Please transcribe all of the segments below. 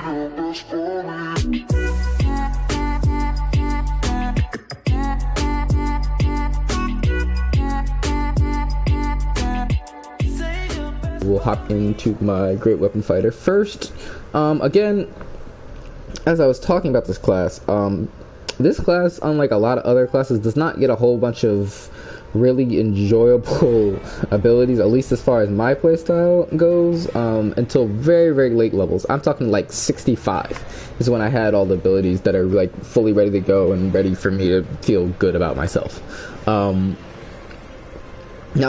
We'll hop into my Great Weapon Fighter first. Again, as I was talking about this class, unlike a lot of other classes, does not get a whole bunch of really enjoyable abilities, at least as far as my playstyle goes, until very, very late levels. I'm talking like 65 is when I had all the abilities that are like fully ready to go and ready for me to feel good about myself. Now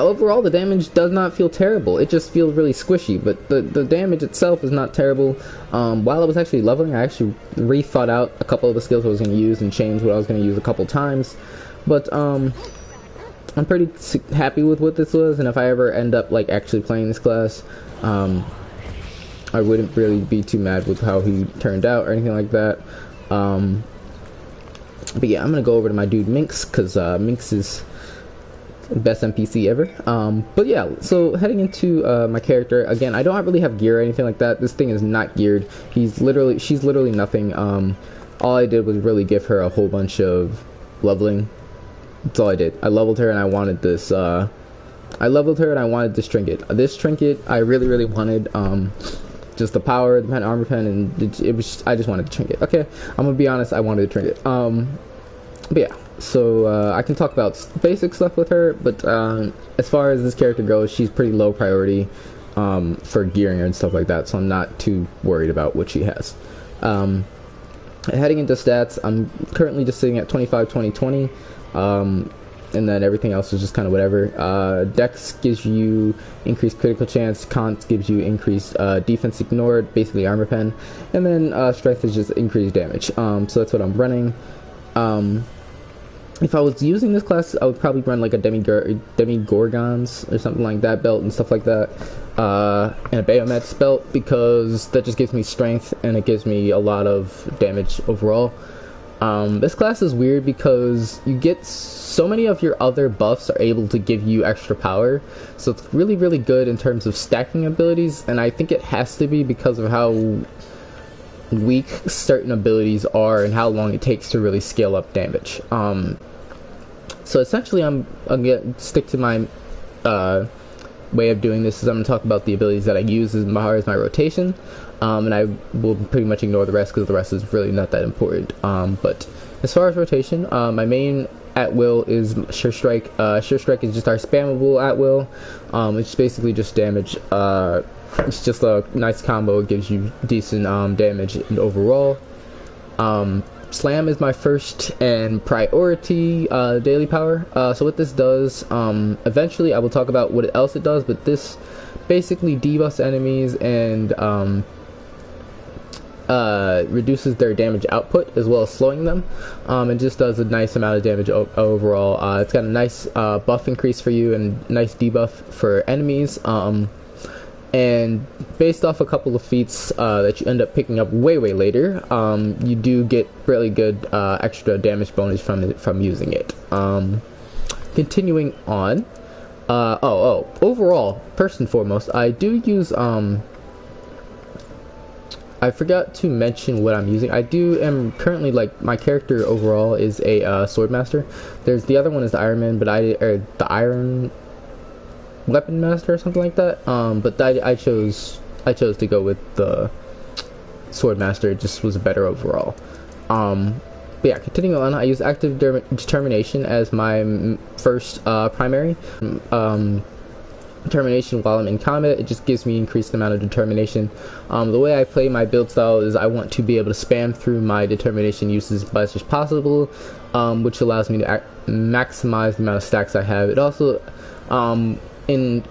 overall the damage does not feel terrible, it just feels really squishy, but the damage itself is not terrible. While I was actually leveling, I actually rethought out a couple of the skills I was going to use and changed what I was going to use a couple times, but I'm pretty happy with what this was, and if I ever end up like actually playing this class, I wouldn't really be too mad with how he turned out or anything like that. But yeah, I'm going to go over to my dude Minx, because Minx is best NPC ever. But yeah, so heading into my character, again, I don't really have gear or anything like that. This thing is not geared. She's literally nothing. All I did was really give her a whole bunch of leveling. That's all I did. I leveled her and I wanted this trinket. This trinket I really wanted, just the power, the pen, armor pen, and I just wanted the trinket. Okay, I'm gonna be honest, I wanted the trinket. But yeah, so I can talk about basic stuff with her, but as far as this character goes, she's pretty low priority for gearing her and stuff like that, so I'm not too worried about what she has. Heading into stats, I'm currently just sitting at 25, 20, 20, and then everything else is just kind of whatever. Dex gives you increased critical chance, Cons gives you increased defense ignored, basically armor pen, and then strength is just increased damage. So that's what I'm running. If I was using this class, I would probably run like a Demi-Gorgons or something like that belt and stuff like that, and a Bayomet's belt, because that just gives me strength and it gives me a lot of damage overall. This class is weird because you get so many of your other buffs are able to give you extra power, so it's really good in terms of stacking abilities, and I think it has to be because of how weak certain abilities are and how long it takes to really scale up damage. So essentially I'm gonna stick to my way of doing this. Is I'm gonna talk about the abilities that I use as far as my rotation, and I will pretty much ignore the rest because the rest is really not that important. But as far as rotation, my main at will is Sure Strike. Sure Strike is just our spammable at will. It's basically just damage. It's just a nice combo. It gives you decent damage overall. Slam is my first and priority daily power. So what this does, eventually I will talk about what else it does, but this basically debuffs enemies and reduces their damage output as well as slowing them, and just does a nice amount of damage overall. It's got a nice buff increase for you and nice debuff for enemies. And based off a couple of feats that you end up picking up way later, you do get really good extra damage bonus from using it. Continuing on, overall, first and foremost, I do use I forgot to mention what I'm using. I am currently, like, my character overall is a Swordmaster. There's the other one is the Iron Man, but the Iron Weapon Master or something like that. But I chose to go with the Swordmaster. It just was better overall. But yeah, continuing on, I use Active Determination as my first primary. Determination while I'm in combat, it just gives me increased amount of determination. The way I play my build style is I want to be able to spam through my determination uses as much as possible, which allows me to maximize the amount of stacks I have. It also, in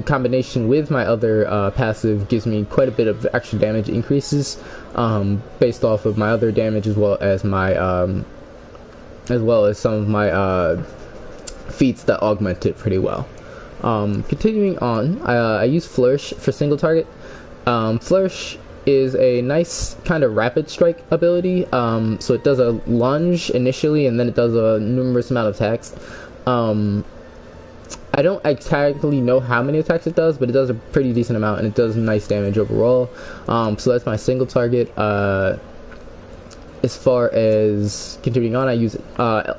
combination with my other passive, gives me quite a bit of extra damage increases, based off of my other damage as well as some of my feats that augment it pretty well. Continuing on, I use Flourish for single target. Flourish is a nice kind of rapid strike ability, so it does a lunge initially and then it does a numerous amount of attacks. I I don't exactly know how many attacks it does, but it does a pretty decent amount, and it does nice damage overall. So that's my single target. As far as continuing on, I use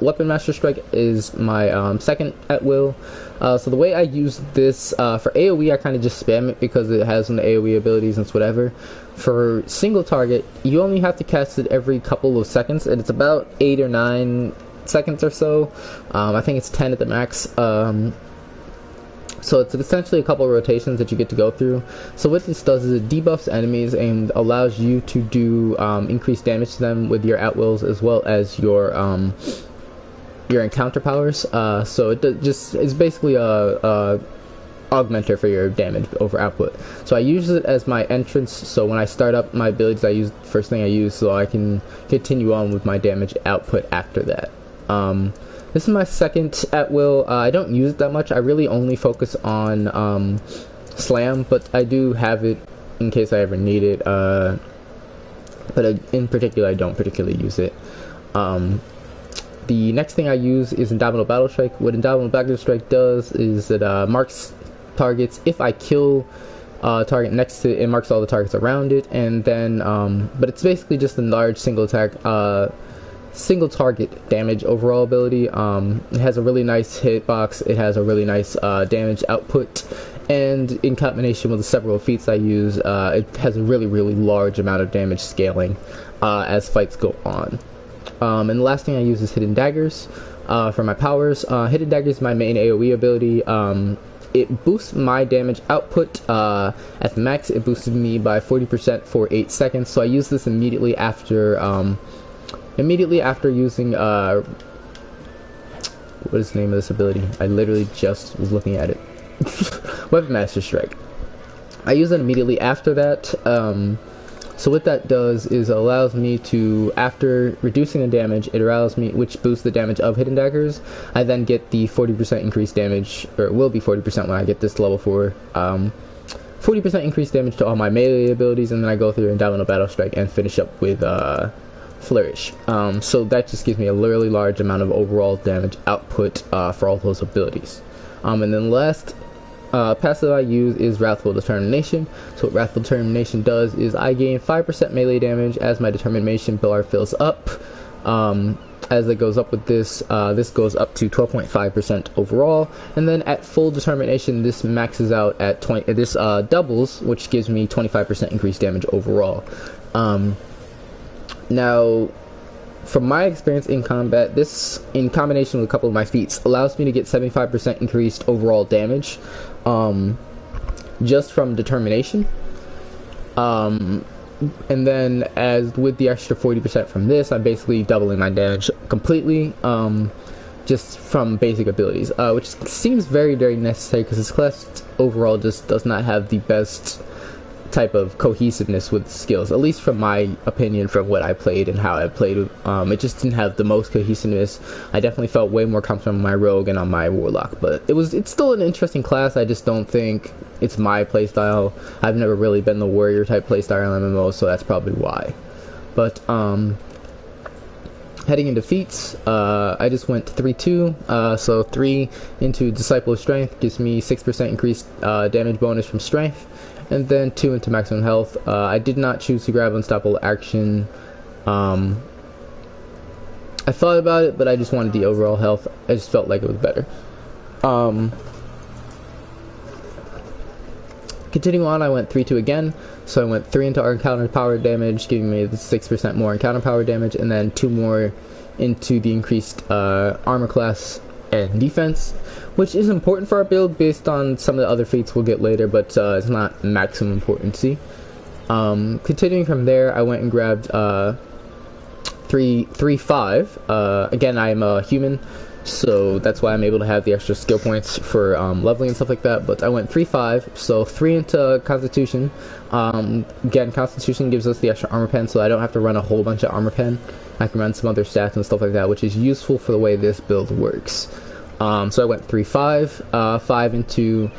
Weapon Master Strike is my second at will. So the way I use this for AoE, I kind of just spam it because it has some AoE abilities and it's whatever. For single target, you only have to cast it every couple of seconds, and it's about 8 or 9 seconds or so. I think it's 10 at the max. So it's essentially a couple of rotations that you get to go through. So what this does is it debuffs enemies and allows you to do increased damage to them with your at-wills as well as your encounter powers. So it's basically a augmenter for your damage over output. So I use it as my entrance, so when I start up my abilities, I use first thing I use so I can continue on with my damage output after that. This is my second at will. I don't use it that much. I really only focus on slam, but I do have it in case I ever need it. But in particular, I don't particularly use it. The next thing I use is Indomitable Battle Strike. What Indomitable Battle Strike does is it marks targets. If I kill target next to it, it marks all the targets around it, and then but it's basically just a large single attack single target damage overall ability. It has a really nice hitbox, it has a really nice damage output, and in combination with the several feats I use, it has a really large amount of damage scaling as fights go on. And the last thing I use is Hidden Daggers for my powers. Hidden Daggers is my main AoE ability. It boosts my damage output at the max. It boosted me by 40% for 8 seconds, so I use this immediately after using what is the name of this ability? I literally just was looking at it. Weapon Master Strike. I use it immediately after that. So what that does is it allows me to, after reducing the damage, it allows me, which boosts the damage of Hidden Daggers, I then get the 40% increased damage, or it will be 40% when I get this level 4. 40% increased damage to all my melee abilities, and then I go through Indomitable Battle Strike and finish up with Flourish. So that just gives me a really large amount of overall damage output for all those abilities. And then last passive I use is Wrathful Determination. So what Wrathful Determination does is I gain 5% melee damage as my determination bar fills up. As it goes up with this, this goes up to 12.5% overall, and then at full determination this maxes out at 20. This doubles, which gives me 25% increased damage overall. Now, from my experience in combat, this, in combination with a couple of my feats, allows me to get 75% increased overall damage, just from determination. And then, as with the extra 40% from this, I'm basically doubling my damage completely, just from basic abilities, which seems very necessary because this class overall just does not have the best type of cohesiveness with skills, at least from my opinion, from what I played and how I played. It just didn't have the most cohesiveness. I definitely felt way more comfortable on my rogue and on my warlock, but it's still an interesting class. I just don't think it's my playstyle. I've never really been the warrior type playstyle in MMO, so that's probably why. But heading into feats, I just went 3-2, so 3 into Disciple of Strength gives me 6% increased damage bonus from strength, and then 2 into maximum health. I did not choose to grab Unstoppable Action. I thought about it, but I just wanted the overall health. I just felt like it was better. Continuing on, I went 3-2 again, so I went 3 into our encounter power damage, giving me the 6% more encounter power damage, and then 2 more into the increased armor class and defense, which is important for our build based on some of the other feats we'll get later, but it's not maximum importancy. Continuing from there, I went and grabbed 3-5. Again, I'm a human, so that's why I'm able to have the extra skill points for leveling and stuff like that. But I went 3-5, so 3 into Constitution. Again, Constitution gives us the extra armor pen, so I don't have to run a whole bunch of armor pen. I can run some other stats and stuff like that, which is useful for the way this build works. So I went 3-5, 5 into.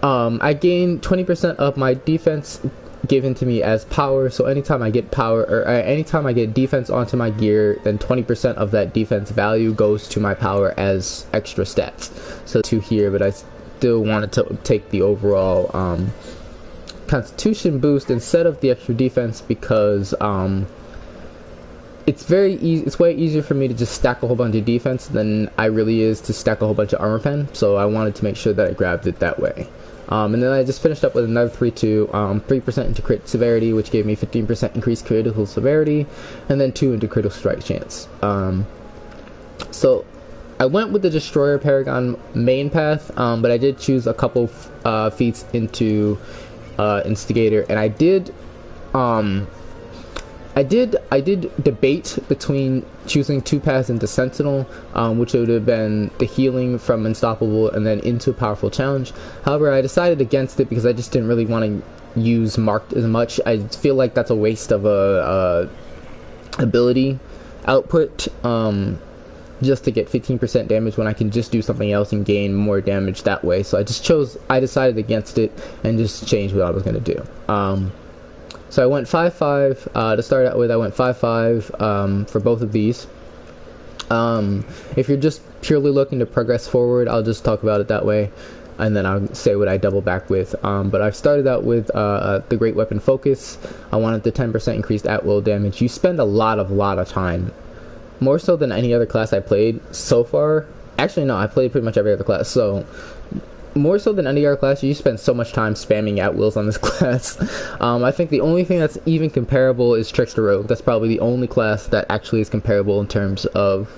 I gained 20% of my defense given to me as power. So anytime I get power, or anytime I get defense onto my gear, then 20% of that defense value goes to my power as extra stats. So 2 here, but I still wanted to take the overall constitution boost instead of the extra defense, because it's very easy. It's way easier for me to just stack a whole bunch of defense than I really is to stack a whole bunch of armor pen. So I wanted to make sure that I grabbed it that way. And then I just finished up with another 3-2, 3% into crit severity, which gave me 15% increased critical severity, and then 2 into critical strike chance. So I went with the Destroyer Paragon main path, but I did choose a couple feats into Instigator, and I did debate between choosing 2 paths into Sentinel, which would have been the healing from Unstoppable and then into Powerful Challenge. However, I decided against it because I just didn't really want to use Marked as much. I feel like that's a waste of a ability output, just to get 15% damage when I can just do something else and gain more damage that way. So I decided against it and just changed what I was going to do. So I went 5-5 to start out with. I went 5-5 for both of these. If you're just purely looking to progress forward, I'll just talk about it that way, and then I'll say what I double back with. But I started out with the Great Weapon Focus. I wanted the 10% increased at-will damage. You spend a lot of time, more so than any other class I played so far. Actually, no, I played pretty much every other class, so more so than any other class, you spend so much time spamming at-wills on this class. I think the only thing that's even comparable is Trickster Rogue. That's probably the only class that actually is comparable in terms of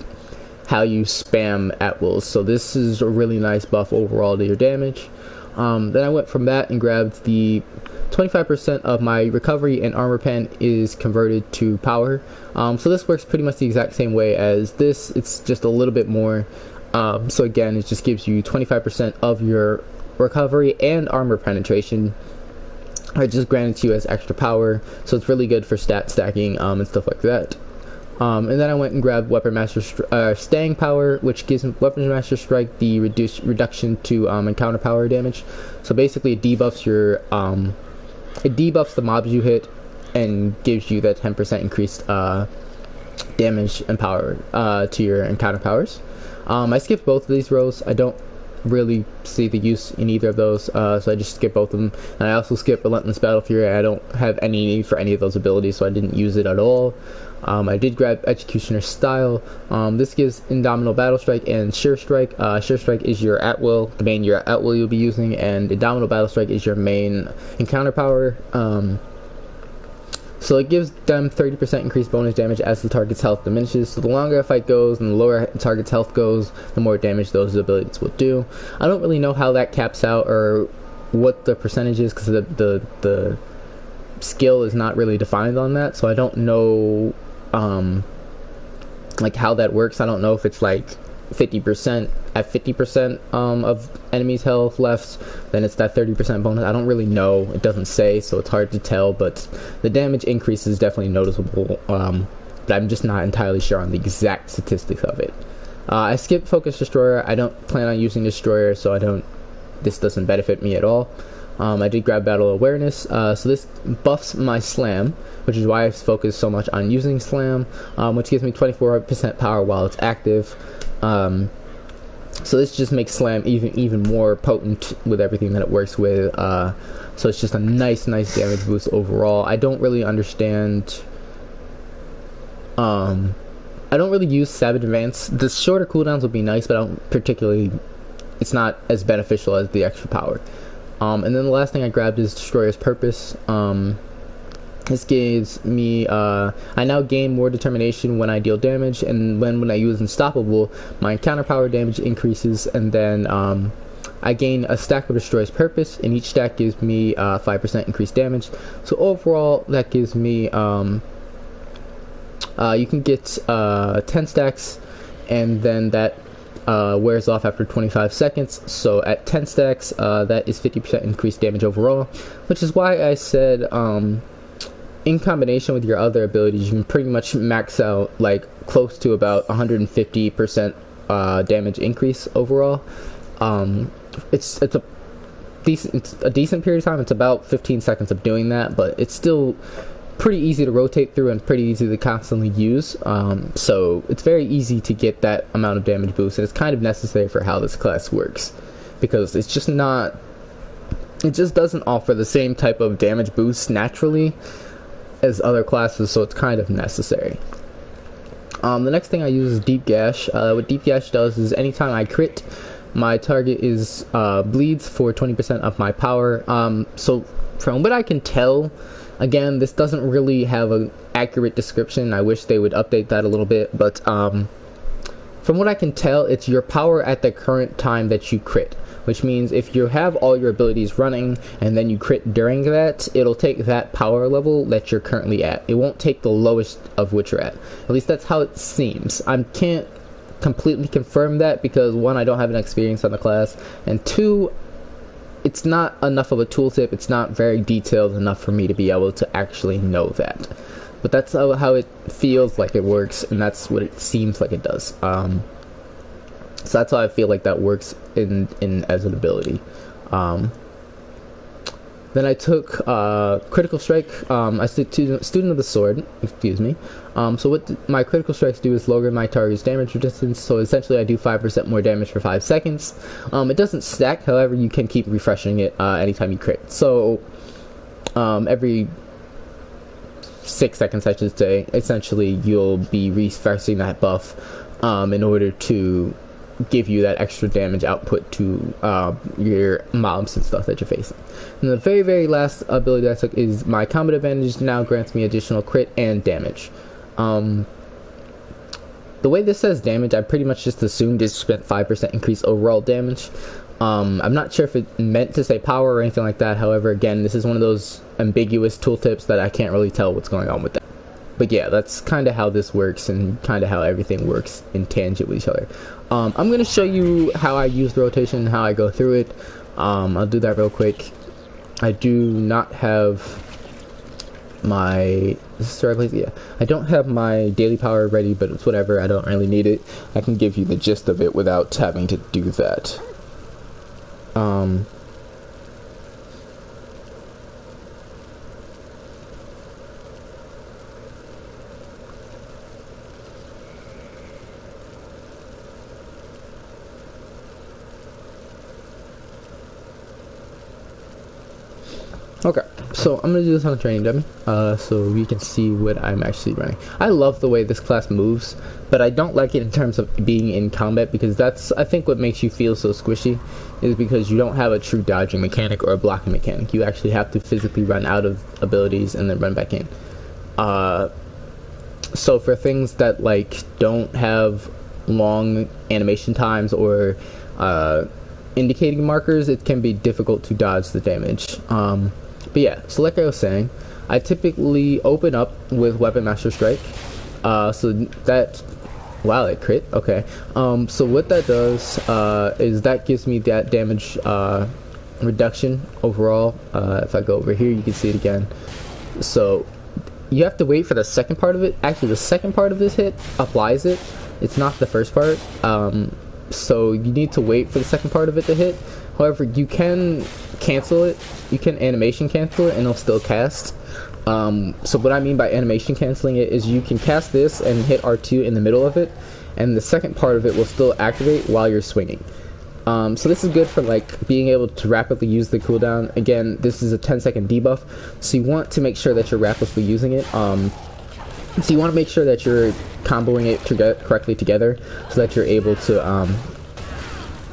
how you spam at-wills. So this is a really nice buff overall to your damage. Then I went from that and grabbed the 25% of my recovery and armor pen is converted to power. So this works pretty much the exact same way as this. It's just a little bit more. So again, it just gives you 25% of your recovery and armor penetration. It just granted to you as extra power, so it's really good for stat stacking and stuff like that. And then I went and grabbed Weapon Master Staying Power, which gives Weapon Master Strike the reduction to encounter power damage. So basically, it debuffs the mobs you hit and gives you that 10% increased damage and power to your encounter powers. I skipped both of these rows. I don't really see the use in either of those, so I just skipped both of them. And I also skipped Relentless Battle Fury. I don't have any need for any of those abilities, so I didn't use it at all. I did grab Executioner's Style. This gives Indomitable Battle Strike and Sure Strike. Sure Strike is your at-will, the main your at-will you'll be using, and Indomitable Battle Strike is your main encounter power. So it gives them 30% increased bonus damage as the target's health diminishes. So the longer a fight goes and the lower the target's health goes, the more damage those abilities will do. I don't really know how that caps out or what the percentage is, because the skill is not really defined on that. So I don't know like how that works. I don't know if it's like 50% at 50% of enemies' health left, then it's that 30% bonus. I don't really know. It doesn't say, so it's hard to tell, but the damage increase is definitely noticeable, but I'm just not entirely sure on the exact statistics of it. I skipped Focus Destroyer. I don't plan on using Destroyer, so this doesn't benefit me at all. I did grab Battle Awareness, so this buffs my Slam, which is why I focus so much on using Slam, which gives me 24% power while it's active. So this just makes Slam even more potent with everything that it works with. So it's just a nice damage boost overall. I don't really understand. I don't really use Savage Advance. The shorter cooldowns would be nice, but I don't particularly. It's not as beneficial as the extra power. And then the last thing I grabbed is Destroyer's Purpose. This gives me, I now gain more determination when I deal damage, and when I use Unstoppable, my encounter power damage increases, and then I gain a stack of Destroyer's Purpose, and each stack gives me 5% increased damage. So overall, that gives me, you can get 10 stacks, and then that wears off after 25 seconds. So at 10 stacks, that is 50% increased damage overall, which is why I said, in combination with your other abilities, you can pretty much max out like close to about 150% damage increase overall. It's a it's a decent period of time. It's about 15 seconds of doing that, but it's still pretty easy to rotate through and pretty easy to constantly use. So it's very easy to get that amount of damage boost, and it's kind of necessary for how this class works, because it's just not, it just doesn't offer the same type of damage boost naturally as other classes, so it's kind of necessary. The next thing I use is Deep Gash. What Deep Gash does is anytime I crit, my target is bleeds for 20% of my power. So from what I can tell, again, this doesn't really have an accurate description. I wish they would update that a little bit, but from what I can tell, it's your power at the current time that you crit, which means if you have all your abilities running and then you crit during that, it'll take that power level that you're currently at. It won't take the lowest of which you're at. At least that's how it seems. I can't completely confirm that because, one, I don't have an experience on the class, and two, it's not enough of a tooltip. It's not very detailed enough for me to be able to actually know that. But that's how it feels like it works, and that's what it seems like it does. So that's how I feel like that works in as an ability. Then I took Critical Strike. I Student of the Sword, excuse me. So what my Critical Strikes do is lower my target's damage resistance, so essentially I do 5% more damage for 5 seconds. It doesn't stack, however, you can keep refreshing it anytime you crit. So every 6 seconds, I should say, essentially you'll be refreshing that buff in order to give you that extra damage output to your mobs and stuff that you're facing. And the very, very last ability that I took is my Combat Advantage now grants me additional crit and damage. The way this says damage, I pretty much just assumed it spent 5% increase overall damage. I'm not sure if it meant to say power or anything like that. However, again, this is one of those ambiguous tooltips that I can't really tell what's going on with that. But yeah, that's kind of how this works and kind of how everything works in tangent with each other. I'm going to show you how I use the rotation and how I go through it. I'll do that real quick. I do not have my... Is this the right place? Yeah. I don't have my daily power ready, but it's whatever. I don't really need it. I can give you the gist of it without having to do that. Okay, so I'm going to do this on a training dummy, so you can see what I'm actually running. I love the way this class moves, but I don't like it in terms of being in combat, because that's, I think, what makes you feel so squishy, is because you don't have a true dodging mechanic or a blocking mechanic. You actually have to physically run out of abilities and then run back in. So for things that, like, don't have long animation times or indicating markers, it can be difficult to dodge the damage. But yeah, so like I was saying, I typically open up with Weapon Master Strike. So that, wow, it crit, okay. So what that does is that gives me that damage reduction overall. If I go over here, you can see it again. So you have to wait for the second part of it. Actually, the second part of this hit applies it. It's not the first part. So you need to wait for the second part of it to hit. However, you can cancel it. You can animation cancel it and it'll still cast. So what I mean by animation canceling it is you can cast this and hit R2 in the middle of it, and the second part of it will still activate while you're swinging. So this is good for like being able to rapidly use the cooldown. Again, this is a 10-second debuff, so you want to make sure that you're rapidly using it. So you want to make sure that you're comboing it correctly together, so that you're able to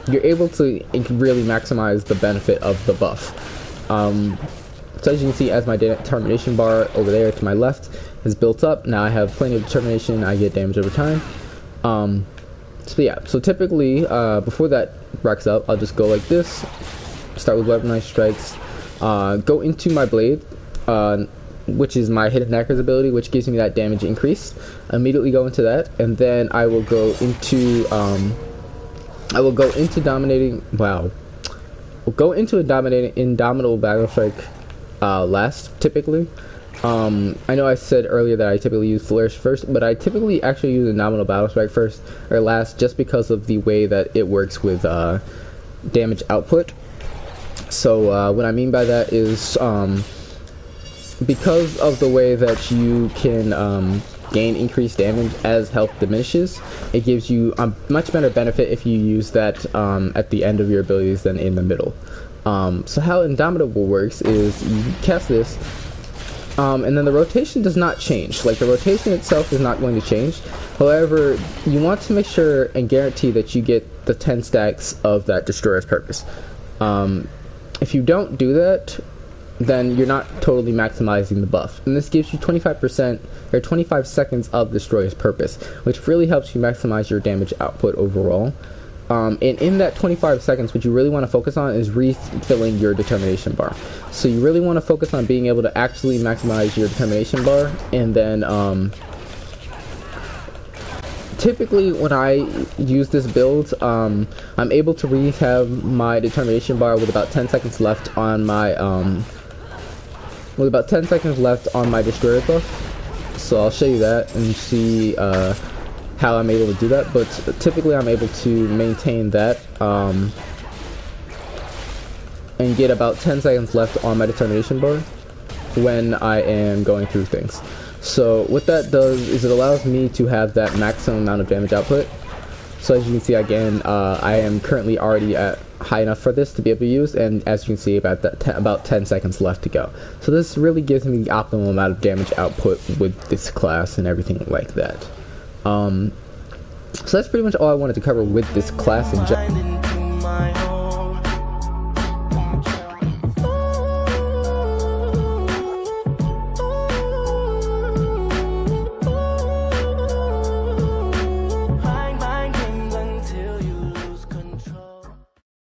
really maximize the benefit of the buff. So as you can see, as my determination bar over there to my left is built up, now I have plenty of determination. I get damage over time. So yeah, so typically before that racks up, I'll just go like this. Start with Weaponized Strikes. Go into my blade, which is my Hidden Knacker's ability, which gives me that damage increase. Immediately go into that, and then I will go into dominating. Wow, we'll go into a Indomitable Battle Strike last, typically. I know I said earlier that I typically use Flourish first, but I typically actually use Indomitable Battle Strike first or last, just because of the way that it works with damage output. So what I mean by that is because of the way that you can gain increased damage as health diminishes, it gives you a much better benefit if you use that at the end of your abilities than in the middle. So how Indomitable works is you cast this, and then the rotation does not change. Like, the rotation itself is not going to change. However, you want to make sure and guarantee that you get the 10 stacks of that Destroyer's Purpose. If you don't do that, then you're not totally maximizing the buff. And this gives you 25% or 25 seconds of Destroyer's Purpose, which really helps you maximize your damage output overall. And in that 25 seconds, what you really want to focus on is refilling your determination bar. So you really want to focus on being able to actually maximize your determination bar. And then typically when I use this build, I'm able to have my determination bar with about 10 seconds left on my Destroyer buff. So I'll show you that and see how I'm able to do that, but typically I'm able to maintain that and get about 10 seconds left on my determination bar when I am going through things. So what that does is it allows me to have that maximum amount of damage output. So as you can see, again, I am currently already at high enough for this to be able to use, and as you can see, about 10 seconds left to go. So this really gives me the optimal amount of damage output with this class and everything like that. So that's pretty much all I wanted to cover with this class in general.